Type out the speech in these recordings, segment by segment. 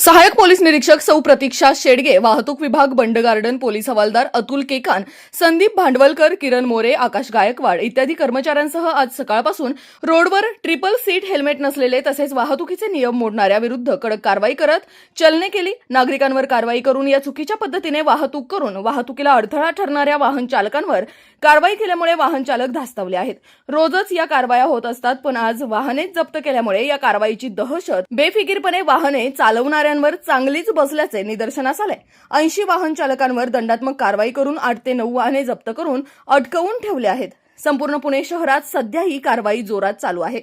सहायक पोलीस निरीक्षक सौ प्रतीक्षा शेडगे, वाहतूक विभाग, बंड गार्डन पोलीस हवालदार अतुल केकान, संदीप भांडवलकर, किरण मोरे, आकाश गायकवाड इत्यादी कर्मचाऱ्यांसह आज सकाळपासून रोडवर ट्रिपल सीट हेल्मेट नसलेले तसेच वाहतुकीचे नियम मोडणाऱ्या विरुद्ध कडक कारवाई करत चलने केली। नागरिकांवर कारवाई करून या चुकीच्या पद्धतीने वाहतूक करून वाहतुकीला अडथळा ठरणाऱ्या वाहन चालकांवर कारवाई केल्यामुळे वाहन चालक धास्तावले आहेत। रोजच या कारवाया होत असतात, पण आज वाहने जप्त केल्यामुळे या कारवाईची दहशत बेफिकीरपणे वाहने चालवणाऱ्यांवर चांगलीच बसल्याचे निदर्शनास आले। 80 वाहन चालकांवर दंडात्मक कारवाई करून 8 ते 9 वाहने जप्त करून अटकवून ठेवले आहेत। संपूर्ण पुणे शहरात सध्या ही कारवाई जोरात चालू आहे।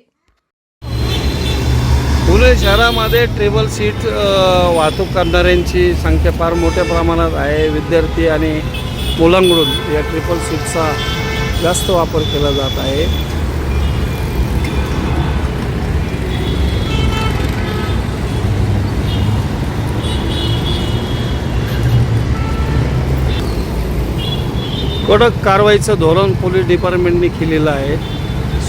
पुणे शहरामध्ये ट्रिपल सीट वाहतूक करणाऱ्यांची संख्या फार मोठ्या प्रमाणात आहे। विद्यार्थी आणि मुलांकडून या ट्रिपल सीटचा जास्त वापर केला जात आहे। कडक कारवाईचं धोरण पोलीस डिपार्टमेंटने केलेलं आहे।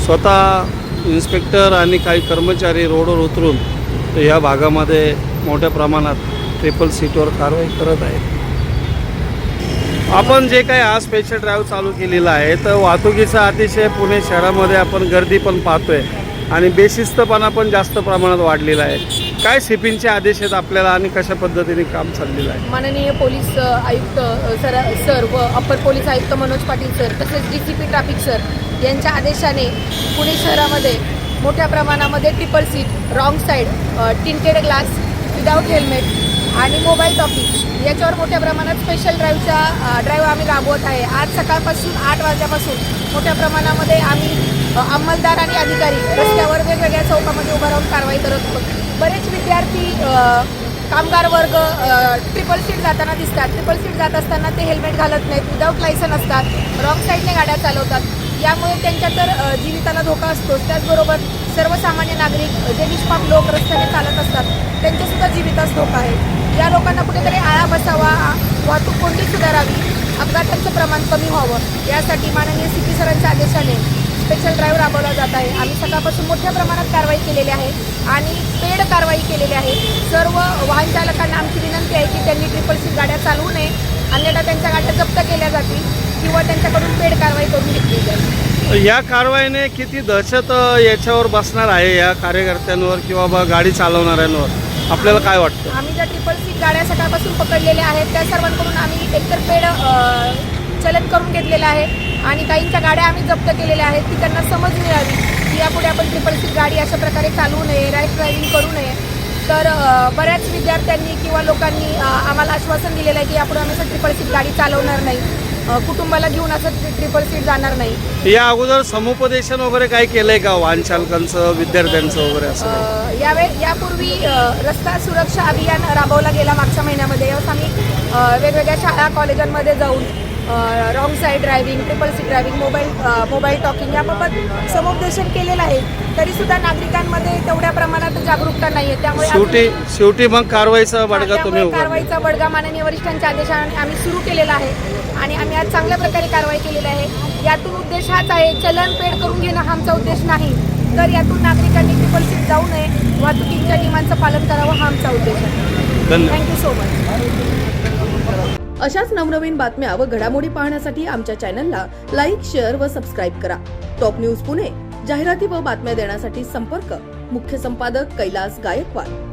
स्वतः इन्स्पेक्टर आणि काही कर्मचारी रोडवर उतरून या भागामध्ये मोठ्या प्रमाणात ट्रिपल सीटवर कारवाई करत आहेत। आपण जे काही आज स्पेशल ड्राईव्ह चालू केलेला आहे तर वाहतुकीचा अतिशय पुणे शहरामध्ये आपण गर्दी पण पाहतोय आणि बेशिस्तपणा पण जास्त प्रमाणात वाढलेला आहे। काय सीपींचे आदेश आहेत आपल्याला आणि कशा पद्धतीने काम चाललेलं आहे? माननीय पोलीस आयुक्त सर व अप्पर पोलीस आयुक्त मनोज पाटील सर तसेच डीसीपी ट्रॅफिक सर यांच्या आदेशाने पुणे शहरामध्ये मोठ्या प्रमाणामध्ये triple seat, wrong side, tinted glass, without helmet आणि मोबाईल टॉपिक याच्यावर मोठ्या प्रमाणात स्पेशल ड्राईव्ह आम्ही राबवत आहे। आज सकाळपासून 8 वाजल्यापासून मोठ्या प्रमाणामध्ये आम्ही अंमलदार आणि अधिकारी रस्त्यावर वेगवेगळ्या चौकामध्ये उभं राहून कारवाई करत होतो। बरेच विद्यार्थी कामगार वर्ग ट्रिपल सीट जाताना दिसतात। ट्रिपल सीट जात असताना ते हेल्मेट घालत नाहीत, विदाऊट लायसन असतात, रॉंग साईडने गाड्या चालवतात। यामुळे त्यांच्या तर जीविताला धोका असतोच, त्याचबरोबर सर्वसामान्य नागरिक जे निष्पाप लोक रस्त्याने चालत असतात त्यांच्यासुद्धा जीवितास धोका आहे। या लोकांना कुठेतरी आळा बसावा, वाहतूक कोंडी सुधारावी, अपघातांचं प्रमाण कमी व्हावं यासाठी माननीय सीपी सरांच्या आदेशाने स्पेशल ड्राईव्ह राबवला जात आहे। आम्ही सकाळपासून मोठ्या प्रमाणात कारवाई केलेली आहे आणि पेड कारवाई केलेली आहे। सर्व वाहन चालकांना आमची विनंती आहे की त्यांनी ट्रिपल सीट गाड्या चालवू नये, अन्यथा त्यांच्या गाड्या जप्त केल्या जातील किंवा त्यांच्याकडून पेड कारवाई करून घेतली जाईल। या कारवाईने किती दहशत याच्यावर बसणार आहे या कार्यकर्त्यांवर किंवा गाडी चालवणाऱ्यांवर आपल्याला काय वाटतं? आम्ही ज्या ट्रिपल सीट गाड्या सकाळपासून पकडलेल्या आहेत त्या सर्वांकडून आम्ही एकतर पेड चलन करून घेतलेलं आहे आणि काहींच्या गाड्या आम्ही जप्त केलेल्या आहेत की त्यांना समज मिळावी की यापुढे आपण ट्रिपल सीट गाडी अशा प्रकारे चालवू नये, रॅश ड्रायव्हिंग करू नये। तर बऱ्याच विद्यार्थ्यांनी किंवा लोकांनी आम्हाला आश्वासन दिलेलं आहे की यापुढे आम्ही असं ट्रिपल सीट गाडी चालवणार नाही, कुटुंबाला घेऊन असं ट्रिपल सीट जाणार नाही। या अगोदर समुपदेशन वगैरे काय केलंय का वाहन चालकांचं, विद्यार्थ्यांचं वगैरे असं? यापूर्वी रस्ता सुरक्षा अभियान राबवला गेला मागच्या महिन्यामध्ये। यावेळेस आम्ही वेगवेगळ्या शाळा कॉलेजांमध्ये जाऊन wrong side driving, triple seat driving, mobile talking याबाबत समुपदेशन केलेलं आहे। तरीसुद्धा नागरिकांमध्ये तेवढ्या प्रमाणात जागरूकता नाही आहे, त्यामुळे शेवटी मग कारवाईचा बडगा तुम्ही कारवाईचा बडगा माननीय वरिष्ठांच्या आदेशाने आम्ही सुरू केलेला आहे आणि आम्ही आज चांगल्या प्रकारे कारवाई केलेली आहे। यातून उद्देश हाच आहे, चलन पेड करून घेणं हा आमचा उद्देश नाही, तर यातून नागरिकांनी ट्रिपल सीट जाऊ नये, वाहतुकीच्या नियमांचं पालन करावं हा आमचा उद्देश आहे। Thank you so much. अशाच नवनवीन बातम्या व घडामोडी पाहण्यासाठी आमच्या चॅनलला लाईक, शेअर व सबस्क्राईब करा। टॉप न्यूज पुणे जाहिराती व बातम्या देण्यासाठी संपर्क मुख्य संपादक कैलास गायकवाड।